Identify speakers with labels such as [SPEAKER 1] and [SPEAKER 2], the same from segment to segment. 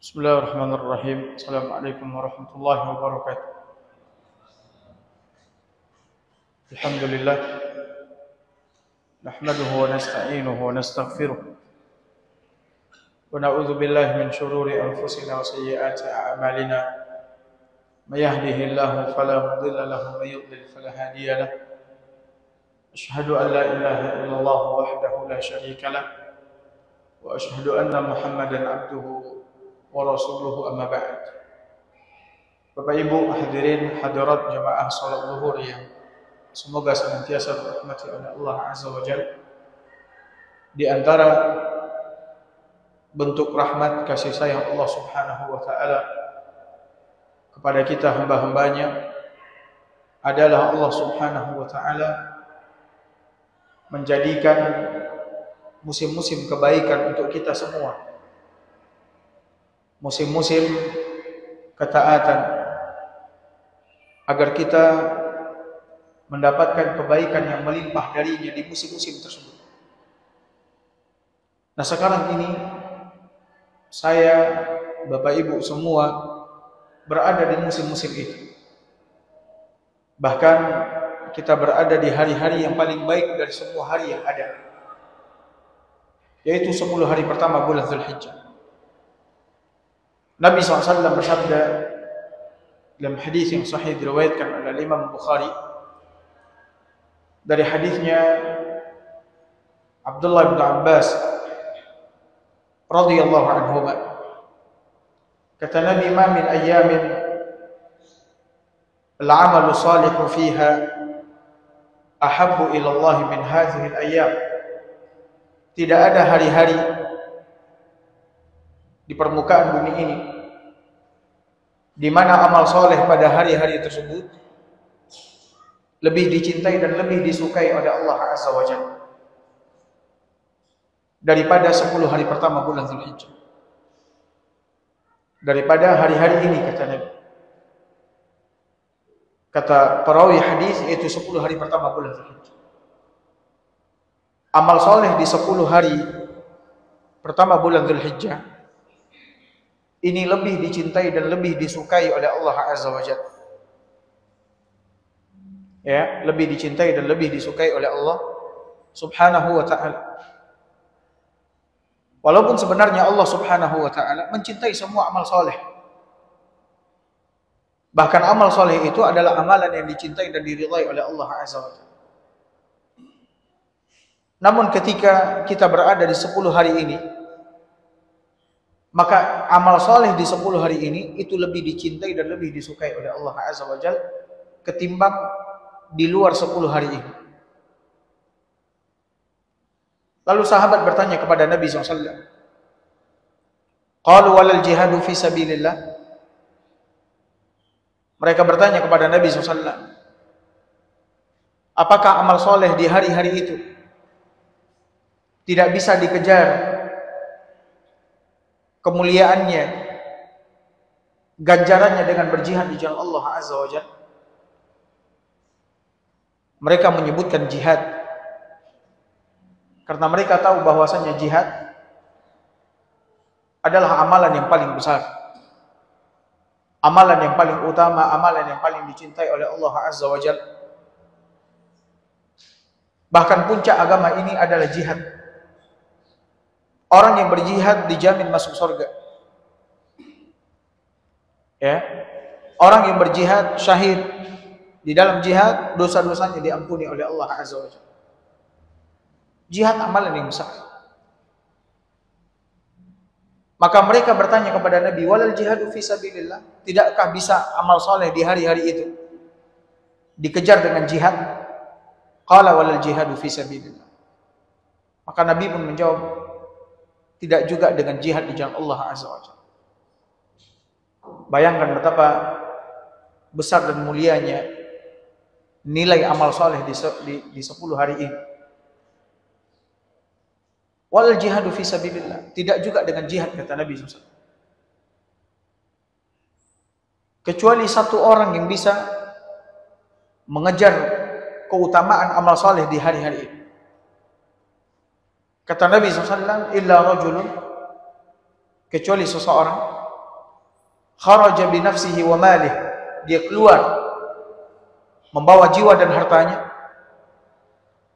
[SPEAKER 1] Bismillahirrahmanirrahim. Assalamualaikum warahmatullahi wabarakatuh. Alhamdulillah. Nahmaduhu wa nasta'inuhu wa nastaghfiruh. Wa na'udzu billahi min shururi anfusina wa sayyiati a'malina. May yahdihillahu fala mudilla lahu wa may yudlil fala hadiya lahu. Asyhadu an la ilaha illallah wahdahu la syarika lah. Wa asyhadu anna Muhammadan abduhu wa rasuluhu amma ba'd. Bapak Ibu hadirin hadirat jemaah salat zuhur yang semoga senantiasa dirahmati oleh Allah Azza wa Jalla. Di antara bentuk rahmat kasih sayang Allah Subhanahu wa taala kepada kita hamba-hambanya adalah Allah Subhanahu wa taala menjadikan musim-musim kebaikan untuk kita semua. Musim-musim ketaatan agar kita mendapatkan kebaikan yang melimpah darinya di musim-musim tersebut. Nah, sekarang ini saya, Bapak Ibu semua berada di musim-musim itu. Bahkan kita berada di hari-hari yang paling baik dari semua hari yang ada, yaitu 10 hari pertama bulan Dzulhijjah. Nabi SAW bersabda dalam hadis yang sahih diriwayatkan oleh Imam Bukhari dari hadisnya Abdullah bin Abbas radhiyallahu anhuma, kata Nabi, ma min ayyamin al-amalu salihu fiha ahabbu ila Allah min hadhihi al-ayyam. Tidak ada hari-hari di permukaan bumi ini di mana amal soleh pada hari-hari tersebut lebih dicintai dan lebih disukai oleh Allah Azza wa Jalla daripada 10 hari pertama bulan Dzulhijjah, daripada hari-hari ini, kata Nabi. Kata perawi hadis, yaitu 10 hari pertama bulan Dzulhijjah. Amal soleh di 10 hari pertama bulan Dzulhijjah ini lebih dicintai dan lebih disukai oleh Allah Azza wa Jalla. Ya, lebih dicintai dan lebih disukai oleh Allah Subhanahu wa ta'ala. Walaupun sebenarnya Allah Subhanahu wa ta'ala mencintai semua amal soleh. Bahkan amal soleh itu adalah amalan yang dicintai dan diridhai oleh Allah Azza wa Jalla. Namun ketika kita berada di 10 hari ini, maka amal soleh di 10 hari ini itu lebih dicintai dan lebih disukai oleh Allah Azza wa Jalla ketimbang di luar 10 hari ini. Lalu sahabat bertanya kepada Nabi SAW, qalu walal jihadu fi sabilillah. Mereka bertanya kepada Nabi SAW, apakah amal soleh di hari-hari itu tidak bisa dikejar kemuliaannya, ganjarannya dengan berjihad di jalan Allah Azza wa Jalla? Mereka menyebutkan jihad karena mereka tahu bahwasanya jihad adalah amalan yang paling besar, amalan yang paling utama, amalan yang paling dicintai oleh Allah Azza wa Jalla. Bahkan puncak agama ini adalah jihad. Orang yang berjihad dijamin masuk surga. Ya. Orang yang berjihad syahid di dalam jihad, dosa-dosanya diampuni oleh Allah Azza wa Jalla. Jihad amalan yang besar. Maka mereka bertanya kepada Nabi, walal jihadu fi sabilillah, tidakkah bisa amal soleh di hari-hari itu dikejar dengan jihad? Qala walal jihadu fi sabilillah. Maka Nabi pun menjawab, tidak juga dengan jihad di jalan Allah Azza wa Jalla. Bayangkan betapa besar dan mulianya nilai amal soleh di 10 hari ini. Wal jihadu fi sabilillah, tidak juga dengan jihad, kata Nabi SAW. Kecuali satu orang yang bisa mengejar keutamaan amal soleh di hari-hari ini. Kata Nabi SAW, illa rajulun, kecuali seseorang kharaja bi nafsihi wa malih, dia keluar membawa jiwa dan hartanya,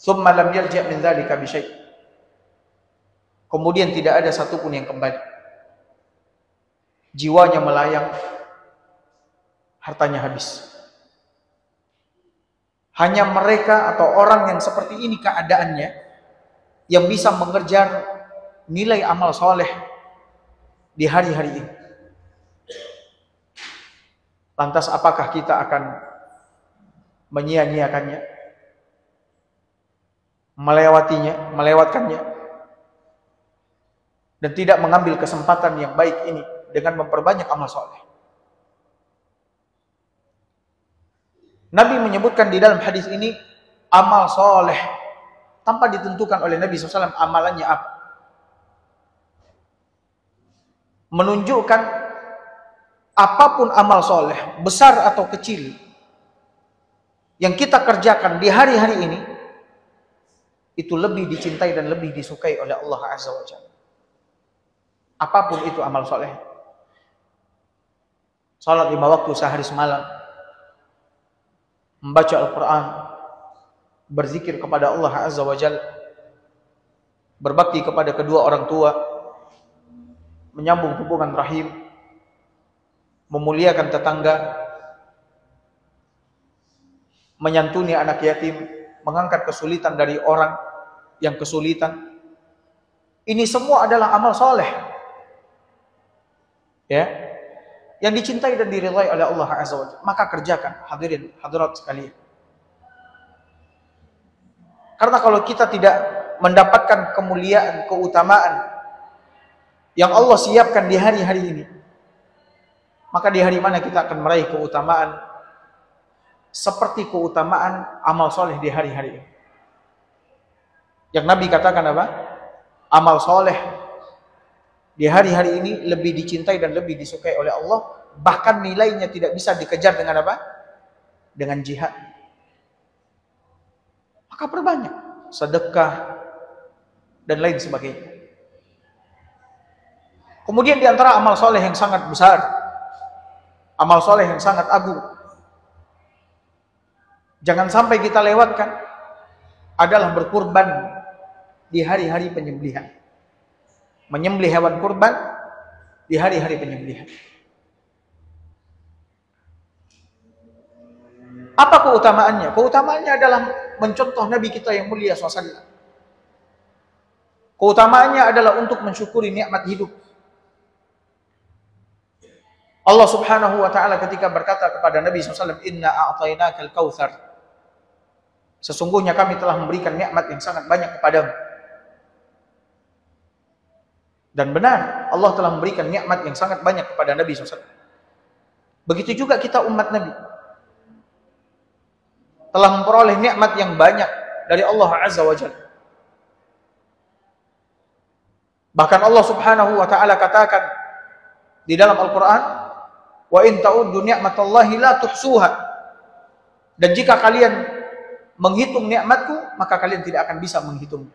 [SPEAKER 1] thumma lam yarji' min dzalika bi syai', kemudian tidak ada satupun yang kembali, jiwanya melayang, hartanya habis. Hanya mereka atau orang yang seperti ini keadaannya yang bisa mengejar nilai amal soleh di hari-hari ini. Lantas apakah kita akan menyia-nyiakannya, melewatkannya, dan tidak mengambil kesempatan yang baik ini dengan memperbanyak amal soleh? Nabi menyebutkan di dalam hadis ini amal soleh tanpa ditentukan oleh Nabi SAW amalannya apa. Menunjukkan apapun amal soleh, besar atau kecil, yang kita kerjakan di hari-hari ini, itu lebih dicintai dan lebih disukai oleh Allah Azza wa Jalla. Apapun itu amal soleh. Salat 5 waktu sehari semalam, membaca Al-Quran, berzikir kepada Allah Azza wa Jalla, berbakti kepada kedua orang tua, menyambung hubungan rahim, memuliakan tetangga, menyantuni anak yatim, mengangkat kesulitan dari orang yang kesulitan. Ini semua adalah amal soleh, ya, yang dicintai dan diridhai oleh Allah Azza wa Jalla. Maka kerjakan, hadirin hadirat sekalian. Karena kalau kita tidak mendapatkan kemuliaan, keutamaan yang Allah siapkan di hari-hari ini, maka di hari mana kita akan meraih keutamaan seperti keutamaan amal soleh di hari-hari ini? Yang Nabi katakan apa? Amal soleh di hari-hari ini lebih dicintai dan lebih disukai oleh Allah. Bahkan nilainya tidak bisa dikejar dengan apa? Dengan jihad. Maka perbanyak sedekah dan lain sebagainya. Kemudian di antara amal soleh yang sangat besar, amal soleh yang sangat agung, jangan sampai kita lewatkan, adalah berkurban di hari-hari penyembelihan. Menyembelih hewan kurban di hari-hari penyembelihan. Apa keutamaannya? Keutamaannya adalah mencontoh Nabi kita yang mulia SAW. Keutamaannya adalah untuk mensyukuri nikmat hidup. Allah Subhanahu wa taala ketika berkata kepada Nabi SAW, "Inna a'tainakal kautsar." Sesungguhnya kami telah memberikan nikmat yang sangat banyak kepadamu. Dan benar, Allah telah memberikan nikmat yang sangat banyak kepada Nabi SAW. Begitu juga kita umat Nabi telah memperoleh nikmat yang banyak dari Allah Azza wa Jalla. Bahkan Allah Subhanahu wa taala katakan di dalam Al-Qur'an, "Wa in ta'uddu ni'matallahi la tuhsuha." Dan jika kalian menghitung nikmatku, maka kalian tidak akan bisa menghitungnya.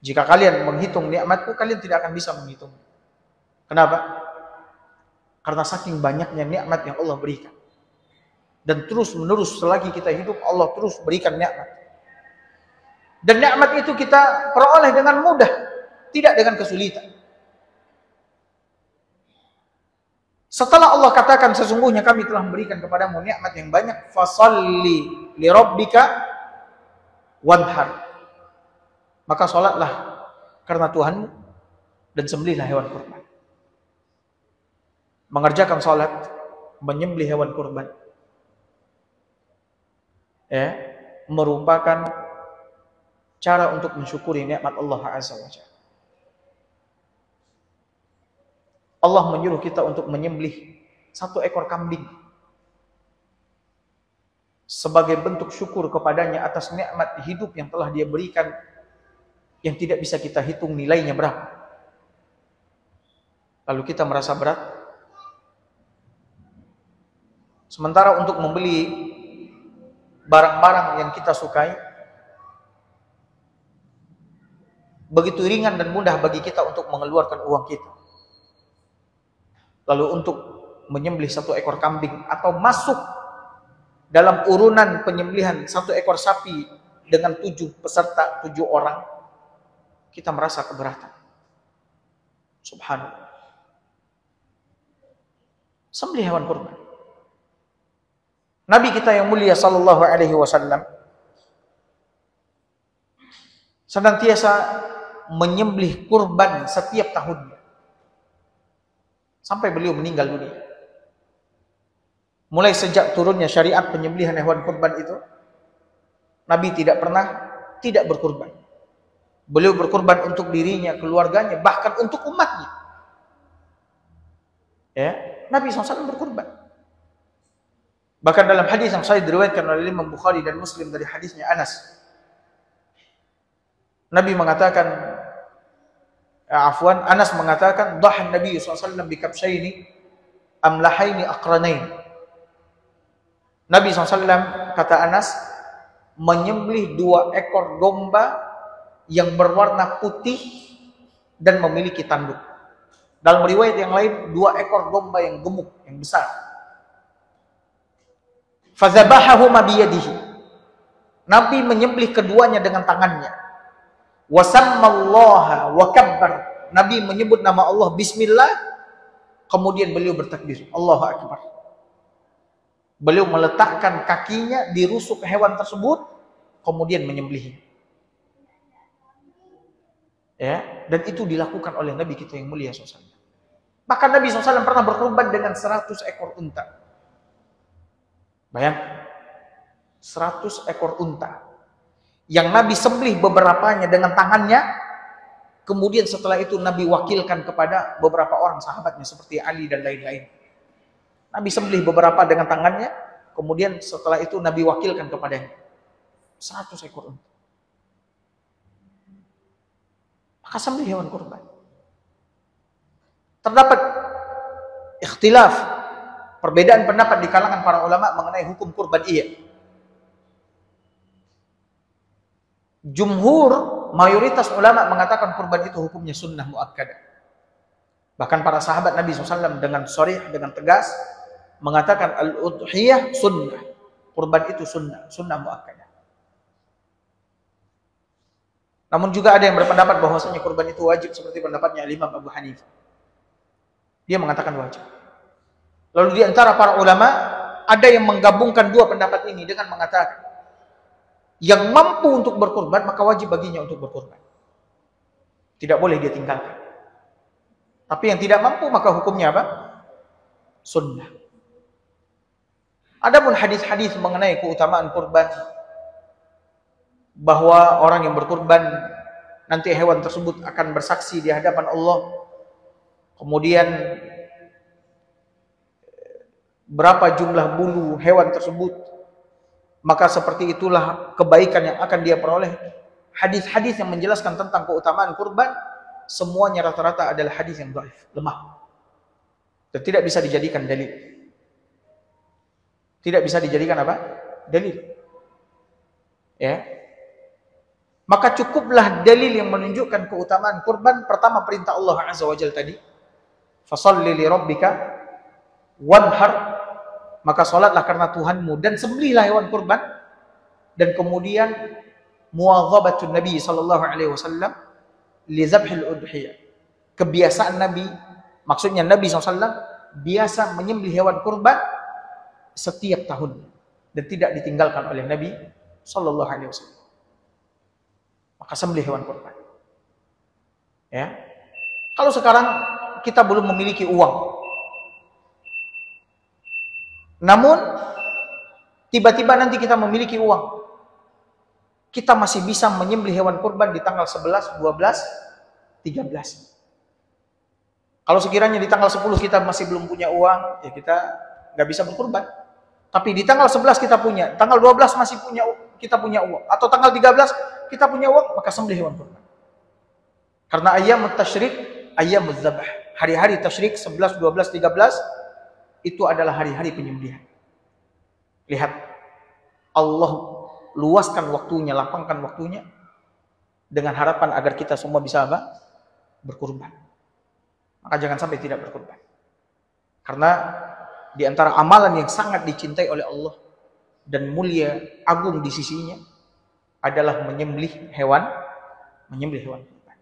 [SPEAKER 1] Jika kalian menghitung nikmatku, kalian tidak akan bisa menghitung. Kenapa? Karena saking banyaknya nikmat yang Allah berikan. Dan terus menerus selagi kita hidup, Allah terus berikan nikmat. Dan nikmat itu kita peroleh dengan mudah, tidak dengan kesulitan. Setelah Allah katakan sesungguhnya kami telah memberikan kepadamu nikmat yang banyak, fasalli li rabbika wanhar. Maka salatlah karena Tuhanmu dan sembelihlah hewan kurban. Mengerjakan salat, menyembelih hewan kurban, ya, merupakan cara untuk mensyukuri nikmat Allah Azza wa Jalla. Allah menyuruh kita untuk menyembelih 1 ekor kambing sebagai bentuk syukur kepadanya atas nikmat hidup yang telah Dia berikan, yang tidak bisa kita hitung nilainya berapa. Lalu kita merasa berat. Sementara untuk membeli barang-barang yang kita sukai, begitu ringan dan mudah bagi kita untuk mengeluarkan uang kita. lalu untuk menyembelih 1 ekor kambing atau masuk dalam urunan penyembelihan 1 ekor sapi dengan 7 peserta, 7 orang, kita merasa keberatan. Subhanallah. Sembelih hewan kurban. Nabi kita yang mulia sallallahu alaihi wasallam senantiasa menyembelih kurban setiap tahunnya sampai beliau meninggal dunia. Mulai sejak turunnya syariat penyembelihan hewan kurban itu, Nabi tidak pernah tidak berkurban. Beliau berkurban untuk dirinya, keluarganya, bahkan untuk umatnya. Ya, Nabi SAW berkurban. Bahkan dalam hadis yang sahih diriwayatkan oleh Imam Bukhari dan Muslim dari hadisnya Anas, Nabi mengatakan, Anas mengatakan, dhahan Nabi SAW bikabshaini amlahaini aqranain. Nabi SAW, kata Anas, menyembelih 2 ekor domba yang berwarna putih dan memiliki tanduk. Dalam riwayat yang lain, 2 ekor domba yang gemuk, yang besar. Fazabahahuma biyadihi. Nabi menyembelih keduanya dengan tangannya. Wasammallaha wa kabbar. Nabi menyebut nama Allah bismillah, kemudian beliau bertakbir, Allahu akbar. Beliau meletakkan kakinya di rusuk hewan tersebut, kemudian menyembelih. Ya, dan itu dilakukan oleh Nabi kita yang mulia SAW. Bahkan Nabi SAW pernah berkorban dengan 100 ekor unta. Bayangkan, 100 ekor unta yang Nabi sembelih beberapanya dengan tangannya, kemudian setelah itu Nabi wakilkan kepada beberapa orang sahabatnya seperti Ali dan lain-lain. Nabi sembelih beberapa dengan tangannya, kemudian setelah itu Nabi wakilkan kepadanya. 100 ekor unta. Maka sembelih hewan kurban. Terdapat ikhtilaf, perbedaan pendapat di kalangan para ulama mengenai hukum kurban iya. Jumhur, mayoritas ulama mengatakan kurban itu hukumnya sunnah muakkadah. Bahkan para sahabat Nabi SAW dengan sharih, dengan tegas mengatakan al-udhiyah sunnah. Kurban itu sunnah, sunnah muakkadah. Namun juga ada yang berpendapat bahwasanya kurban itu wajib seperti pendapatnya Imam Abu Hanifah. Dia mengatakan wajib. Lalu di antara para ulama ada yang menggabungkan 2 pendapat ini dengan mengatakan yang mampu untuk berkurban maka wajib baginya untuk berkurban. Tidak boleh dia tinggalkan. Tapi yang tidak mampu maka hukumnya apa? Sunnah. Adapun hadis-hadis mengenai keutamaan kurban, bahwa orang yang berkurban nanti hewan tersebut akan bersaksi di hadapan Allah. Kemudian berapa jumlah bulu hewan tersebut, maka seperti itulah kebaikan yang akan dia peroleh. Hadis-hadis yang menjelaskan tentang keutamaan kurban, semuanya rata-rata adalah hadis yang dhaif, lemah. Dan tidak bisa dijadikan dalil. Tidak bisa dijadikan apa? Dalil. Ya. Maka cukuplah dalil yang menunjukkan keutamaan kurban. Pertama, perintah Allah Azza wa Jalla tadi. Fasalli li rabbika wanhar. Maka salatlah karena Tuhanmu dan sembelihlah hewan kurban. Dan kemudian muwadzabatun Nabi sallallahu alaihi wasallam li zabhil udhiyah. Kebiasaan Nabi, maksudnya Nabi SAW biasa menyembelih hewan kurban setiap tahun dan tidak ditinggalkan oleh Nabi sallallahu alaihi wasallam. Maka sembelih hewan kurban. Ya. Kalau sekarang kita belum memiliki uang, namun tiba-tiba nanti kita memiliki uang, kita masih bisa menyembelih hewan kurban di tanggal 11, 12, 13. Kalau sekiranya di tanggal 10 kita masih belum punya uang, ya kita nggak bisa berkurban. Tapi di tanggal 11 kita punya, tanggal 12 masih punya, kita punya uang, atau tanggal 13 kita punya uang, maka sembelih hewan kurban. Karena ayyamut tasyrik, ayyamuz zabah. Hari-hari tasyrik 11, 12, 13 itu adalah hari-hari penyembelihan. Lihat, Allah luaskan waktunya, lapangkan waktunya dengan harapan agar kita semua bisa apa? Berkurban. Maka jangan sampai tidak berkurban. Karena di antara amalan yang sangat dicintai oleh Allah dan mulia agung di sisinya adalah menyembelih hewan kurban.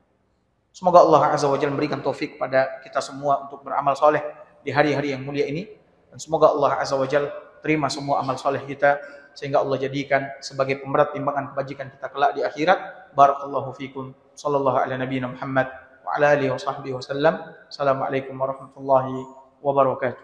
[SPEAKER 1] Semoga Allah Azza wa Jalla memberikan taufik pada kita semua untuk beramal soleh di hari-hari yang mulia ini, dan semoga Allah Azza wa Jalla terima semua amal soleh kita sehingga Allah jadikan sebagai pemberat timbangan kebajikan kita kelak di akhirat. Barakallahu fikum. Sallallahu ala nabiyina Muhammad wa ala alihi wa sahbihi wasallam. Assalamualaikum warahmatullahi wabarakatuh.